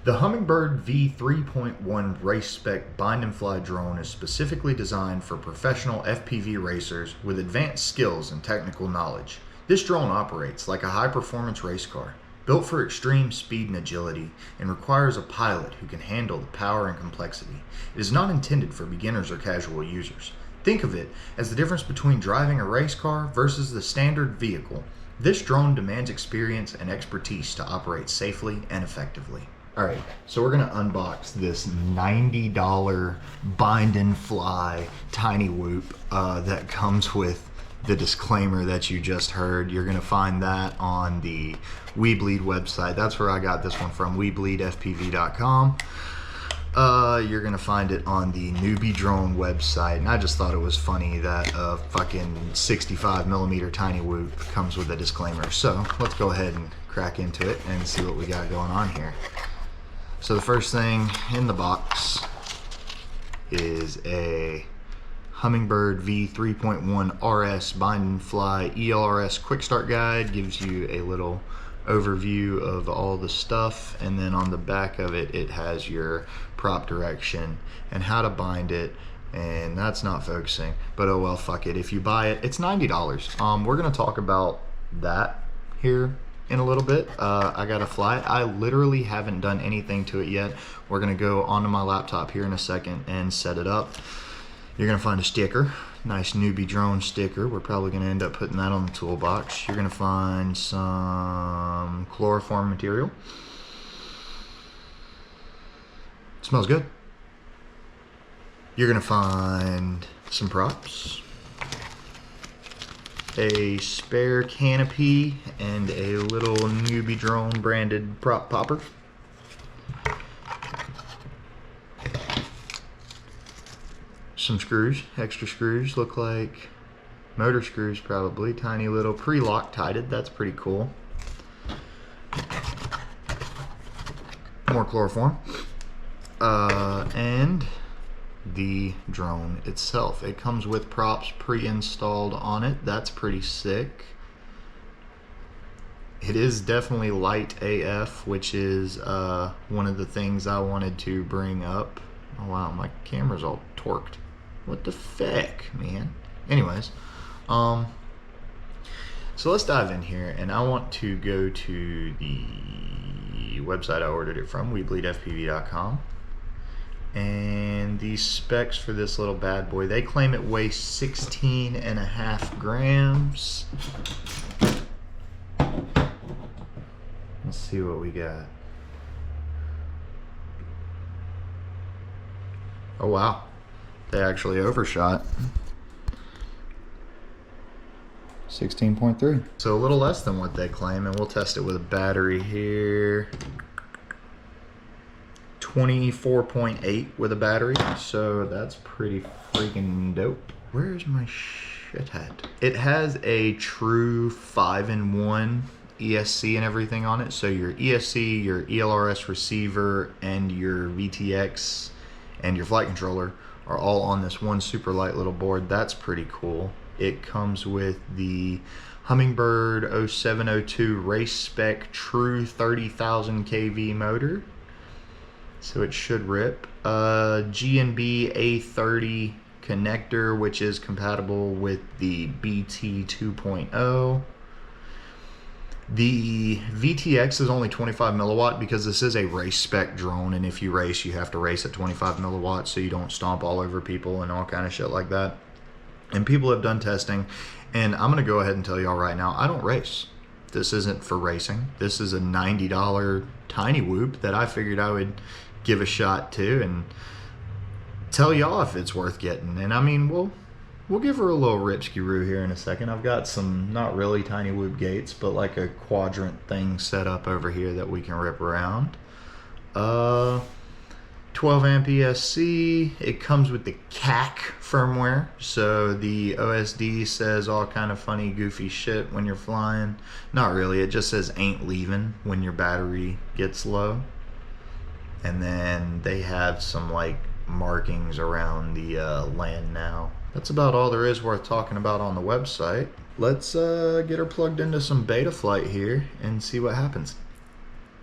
The Hummingbird V3.1 RaceSpec bind and fly drone is specifically designed for professional FPV racers with advanced skills and technical knowledge. This drone operates like a high-performance race car, built for extreme speed and agility, and requires a pilot who can handle the power and complexity. It is not intended for beginners or casual users. Think of it as the difference between driving a race car versus the standard vehicle. This drone demands experience and expertise to operate safely and effectively. Alright, so we're going to unbox this $90 bind and fly tinywhooop that comes with the disclaimer that you just heard. You're going to find that on the WeBleed website. That's where I got this one from, WeBleedFPV.com. You're going to find it on the NewBeeDrone website, and I just thought it was funny that a fucking 65mm tinywhooop comes with a disclaimer. So let's go ahead and crack into it and see what we got going on here. So the first thing in the box is a Hummingbird V3.1 RS bind and fly ELRS quick start guide. Gives you a little overview of all the stuff, and then on the back of it, it has your prop direction and how to bind it. And that's not focusing, but oh well, fuck it. If you buy it, it's $90. We're gonna talk about that here in a little bit. I gotta fly it. I literally haven't done anything to it yet. We're gonna go onto my laptop here in a second and set it up. You're gonna find a sticker, nice NewBeeDrone sticker. We're probably gonna end up putting that on the toolbox. You're gonna find some chloroform material. It smells good. You're gonna find some props, a spare canopy, and a little NewBeeDrone branded prop popper. Some screws, extra screws, look like motor screws probably, tiny little pre-Loctited, that's pretty cool. More chloroform. And the drone itself. It comes with props pre-installed on it. That's pretty sick. It is definitely light AF, which is one of the things I wanted to bring up. Oh wow, my camera's all torqued. What the feck, man? Anyways, so let's dive in here, and I want to go to the website I ordered it from, WeBleedFPV.com. And the specs for this little bad boy, they claim it weighs 16.5 grams. Let's see what we got. Oh wow, they actually overshot. 16.3. So a little less than what they claim, and we'll test it with a battery here. 24.8 with a battery, so that's pretty freaking dope. Where's my shit at? It has a true 5-in-1 ESC and everything on it, so your ESC, your ELRS receiver, and your VTX and your flight controller are all on this one super light little board. That's pretty cool. It comes with the Hummingbird 0702 RaceSpec true 30,000 kV motor, so it should rip. G&B A30 connector, which is compatible with the BT 2.0. The VTX is only 25 milliwatt because this is a RaceSpec drone, and if you race, you have to race at 25 milliwatts so you don't stomp all over people and all kind of shit like that. And people have done testing, and I'm gonna go ahead and tell y'all right now, I don't race. This isn't for racing. This is a $90 tinywhooop that I figured I would give a shot to and tell y'all if it's worth getting. And I mean, we'll give her a little ripskiroo here in a second. I've got some not really tinywhooop gates, but like a quadrant thing set up over here that we can rip around. 12 amp ESC. It comes with the CAC firmware, so the OSD says all kind of funny goofy shit when you're flying. Not really, it just says ain't leaving when your battery gets low. And then they have some like markings around the land now. That's about all there is worth talking about on the website. Let's get her plugged into some beta flight here and see what happens.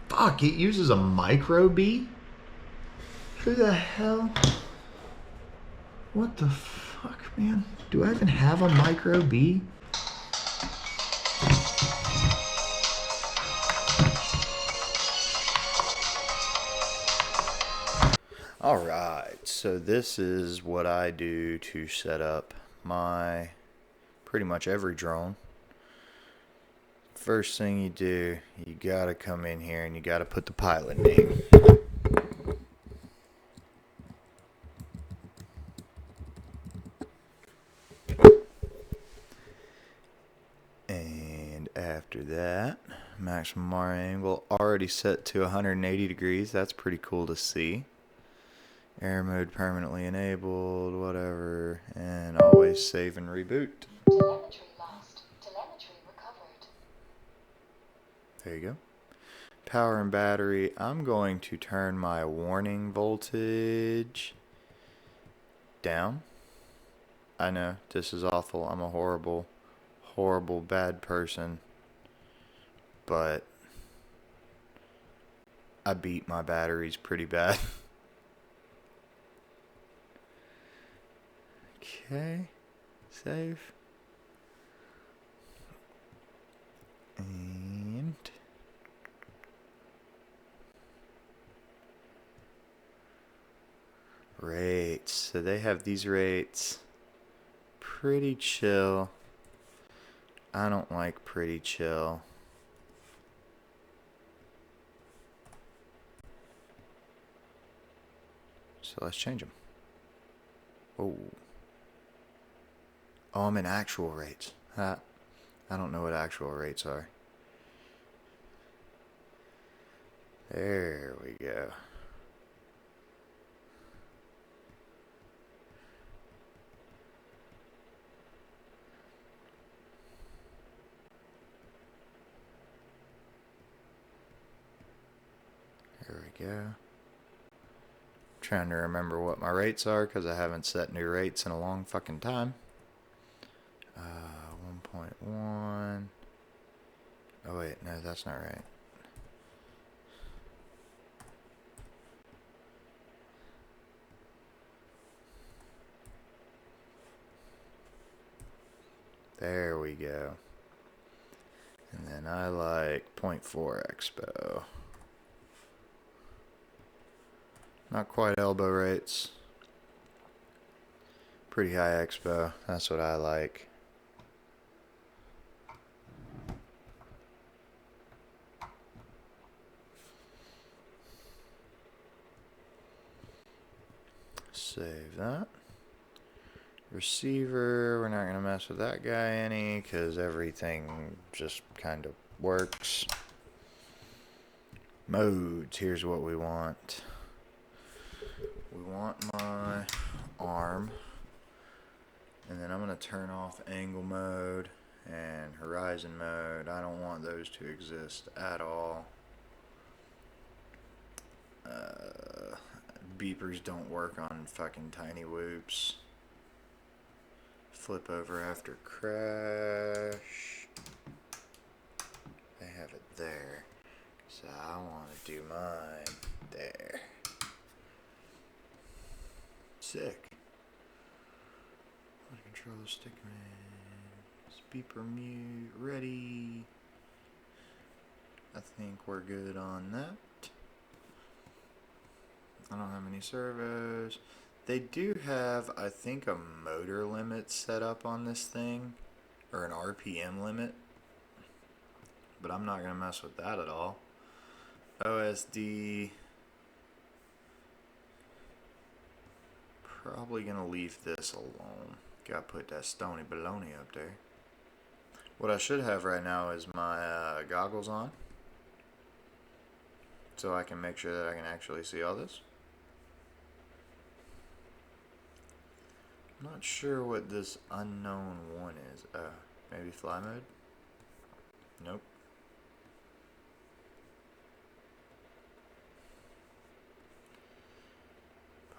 Fuck, it uses a micro bee? Who the hell? What the fuck, man? Do I even have a micro bee? Alright, so this is what I do to set up my pretty much every drone. First thing you do, you gotta come in here and you gotta put the pilot name. And after that, maximum R angle already set to 180 degrees. That's pretty cool to see. Air mode permanently enabled, whatever, and always save and reboot. Telemetry lost. Telemetry recovered. There you go. Power and battery. I'm going to turn my warning voltage down. I know, this is awful. I'm a horrible, horrible, bad person. But I beat my batteries pretty bad. Okay, save. And rates. So they have these rates. Pretty chill. I don't like pretty chill. So let's change them. Oh. Oh, I'm in actual rates. I don't know what actual rates are. There we go. There we go. Trying to remember what my rates are because I haven't set new rates in a long fucking time. 1.1. Oh wait, no, that's not right. There we go. And then I like 0.4 expo. Not quite elbow rates. Pretty high expo. That's what I like. Save that. Receiver, we're not going to mess with that guy any because everything just kind of works. Modes, here's what we want. We want my arm, and then I'm going to turn off angle mode and horizon mode. I don't want those to exist at all. Beepers don't work on fucking tinywhoops. Flip over after crash. They have it there. So I want to do mine there. Sick. Control stick man. Beeper mute. Ready. I think we're good on that. I don't have any servos. They do have, I think, a motor limit set up on this thing, or an RPM limit, but I'm not going to mess with that at all. OSD, probably going to leave this alone. Got to put that stony baloney up there. What I should have right now is my goggles on, so I can make sure that I can actually see all this. I'm not sure what this unknown one is. Maybe fly mode? Nope.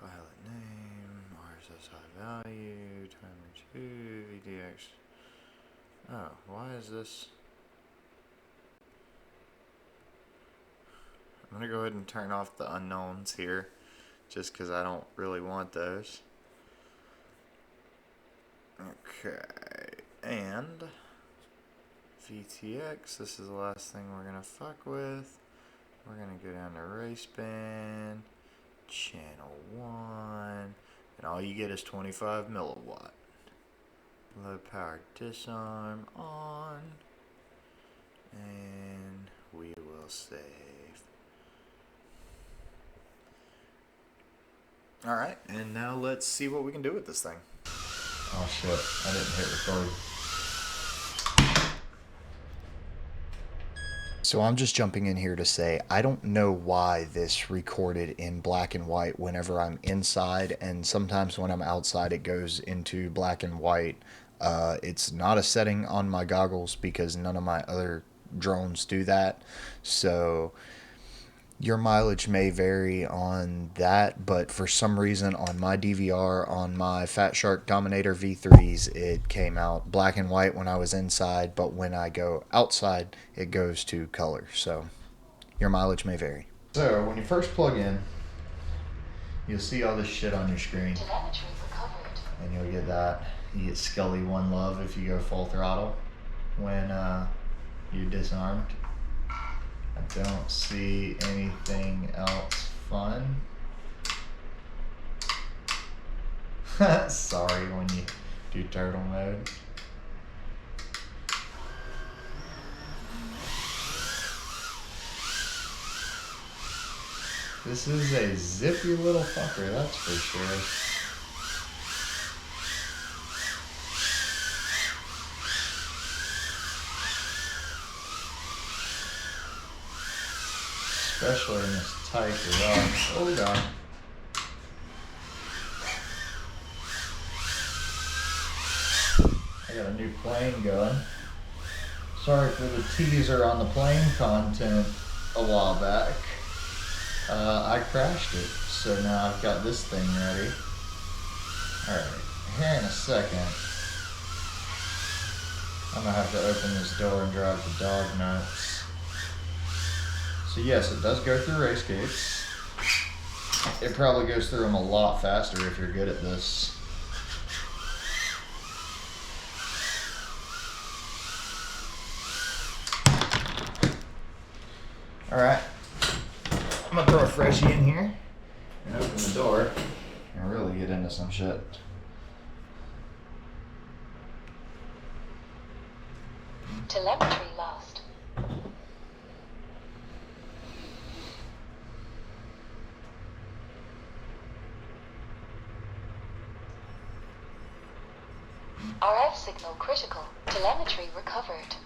Pilot name, RSS high value, timer 2, VDX. Oh, why is this? I'm gonna go ahead and turn off the unknowns here, just because I don't really want those. Okay, and VTX, this is the last thing we're gonna fuck with. We're gonna go down to race band, channel 1, and all you get is 25 milliwatt. Low power disarm on, and we will save. Alright, and now let's see what we can do with this thing. Oh shit, I didn't hit record. So I'm just jumping in here to say, I don't know why this recorded in black and white whenever I'm inside, and sometimes when I'm outside it goes into black and white. It's not a setting on my goggles because none of my other drones do that. So your mileage may vary on that, but for some reason on my DVR, on my Fatshark Dominator V3s, it came out black and white when I was inside, but when I go outside, it goes to color. So your mileage may vary. So when you first plug in, you'll see all this shit on your screen. Telemetry recovered. And you'll get that. You get Scully One Love if you go full throttle when you're disarmed. I don't see anything else fun. Sorry when you do turtle mode. This is a zippy little fucker, that's for sure. Especially in this tight garage. Oh god. I got a new plane going. Sorry for the teaser on the plane content a while back. I crashed it, so now I've got this thing ready. Alright, here in a second, I'm gonna have to open this door and drive the dog nuts. So yes, it does go through race gates. It probably goes through them a lot faster if you're good at this. Alright, I'm gonna throw a freshie in here and open the door and really get into some shit. Telemetry lost. RF signal critical. Telemetry recovered.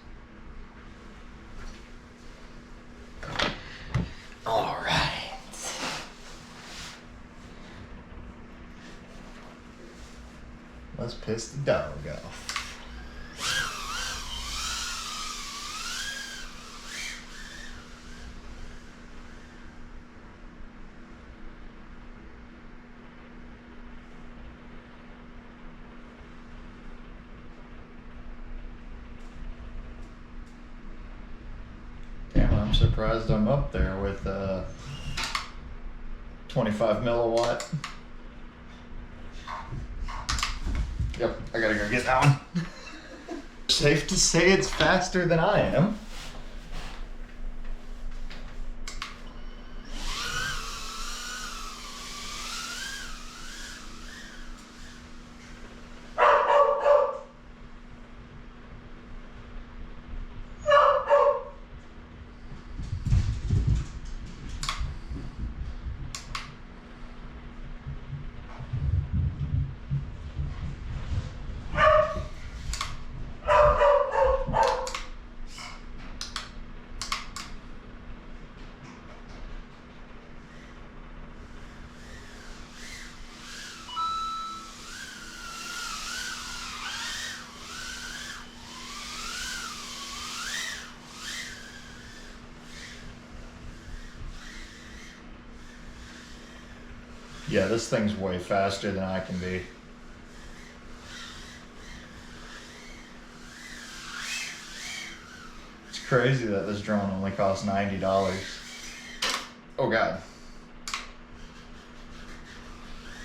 All right. Let's piss the dog off. Damn, I'm surprised I'm up there with 25 milliwatt. Yep, I gotta go get that one. Safe to say it's faster than I am. Yeah, this thing's way faster than I can be. It's crazy that this drone only costs $90. Oh God.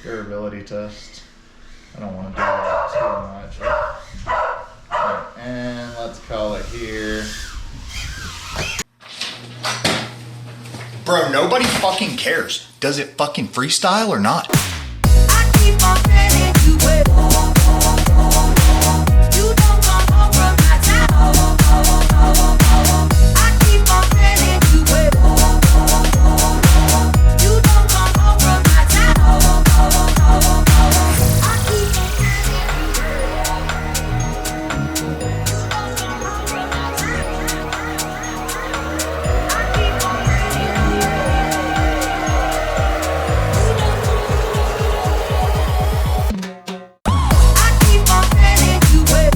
Durability test. I don't want to do that too much. Alright, and let's call it here. Bro, nobody fucking cares. Does it fucking freestyle or not? I keep on getting you with. You don't come home from my town. I keep on getting you with. You don't come home from my town. I keep on getting you with. You don't come home from my town. I keep on getting you with.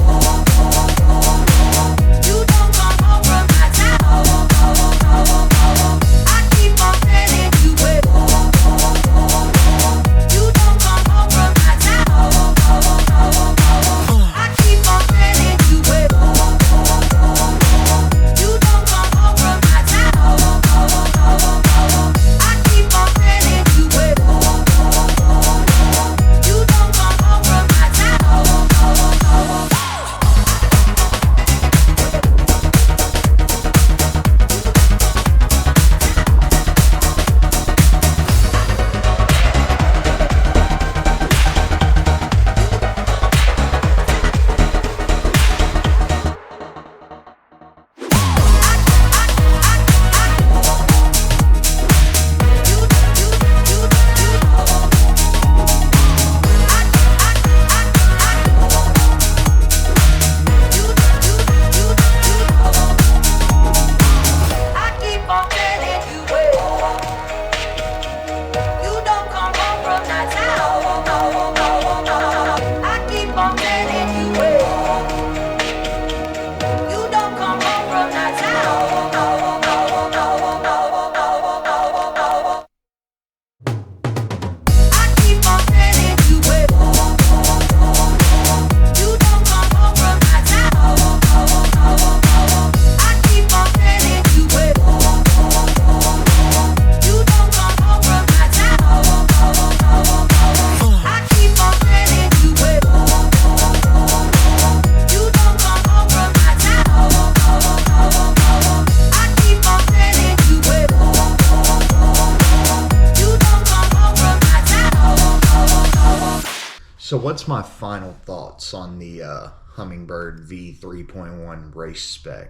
So what's my final thoughts on the Hummingbird V3.1 RaceSpec?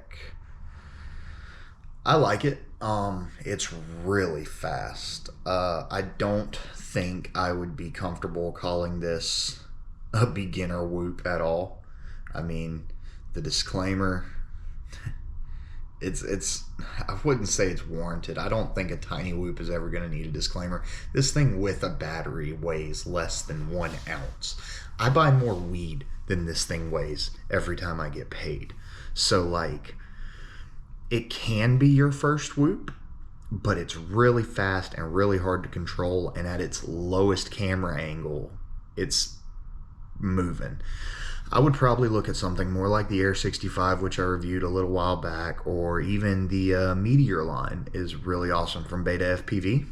I like it. It's really fast. I don't think I would be comfortable calling this a beginner whoop at all. I mean, the disclaimer, it's I wouldn't say it's warranted. I don't think a tiny whoop is ever going to need a disclaimer. This thing with a battery weighs less than 1 ounce. I buy more weed than this thing weighs every time I get paid. So like, it can be your first whoop, but it's really fast and really hard to control, and at its lowest camera angle, it's moving. I would probably look at something more like the Air 65, which I reviewed a little while back, or even the Meteor line is really awesome from Beta FPV.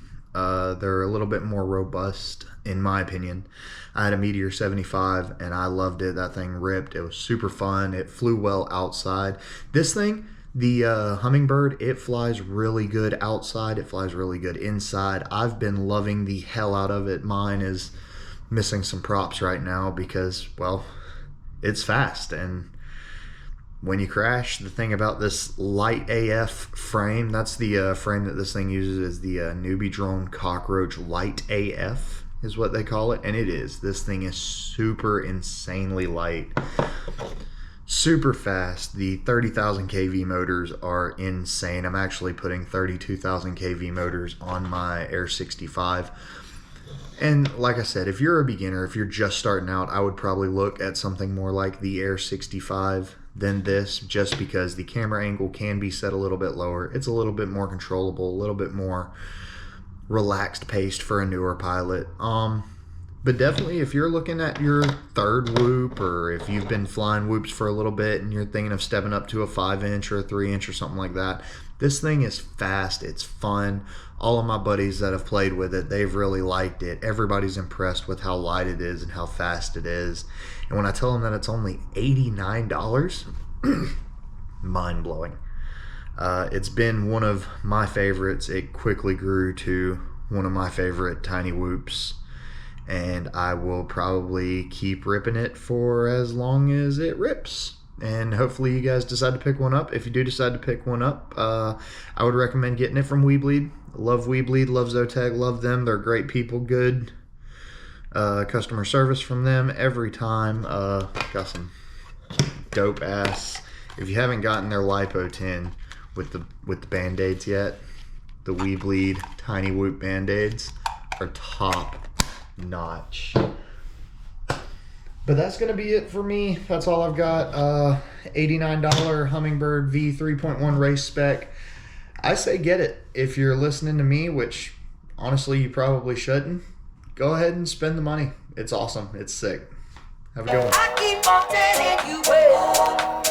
They're a little bit more robust, in my opinion. I had a Meteor 75, and I loved it. That thing ripped. It was super fun. It flew well outside. This thing, the Hummingbird, it flies really good outside. It flies really good inside. I've been loving the hell out of it. Mine is missing some props right now because, well, it's fast, and when you crash, the thing about this light AF frame, that's the frame that this thing uses, is the NewBeeDrone Cockroach Light AF is what they call it, and it is. This thing is super insanely light, super fast. The 30,000 kV motors are insane. I'm actually putting 32,000 kV motors on my Air 65. And like I said, if you're a beginner, if you're just starting out, I would probably look at something more like the Air 65 than this, just because the camera angle can be set a little bit lower. It's a little bit more controllable, a little bit more relaxed paced for a newer pilot. But definitely, if you're looking at your third whoop, or if you've been flying whoops for a little bit and you're thinking of stepping up to a 5-inch or a 3-inch or something like that, this thing is fast. It's fun. All of my buddies that have played with it, they've really liked it. Everybody's impressed with how light it is and how fast it is. And when I tell them that it's only $89, mind-blowing. It's been one of my favorites. It quickly grew to one of my favorite tiny whoops, and I will probably keep ripping it for as long as it rips. And hopefully you guys decide to pick one up. If you do decide to pick one up, I would recommend getting it from WeBleed. Love WeBleed, love Zotag, love them. They're great people, good customer service from them every time. Got some dope ass. If you haven't gotten their Lipo 10 with the band-aids yet, the WeBleed Tiny Whoop band-aids are top notch. But that's gonna be it for me. That's all I've got. $89 Hummingbird V3.1 RaceSpec. I say get it. If you're listening to me, which honestly you probably shouldn't, go ahead and spend the money. It's awesome. It's sick. Have a good one. I keep on telling you, well,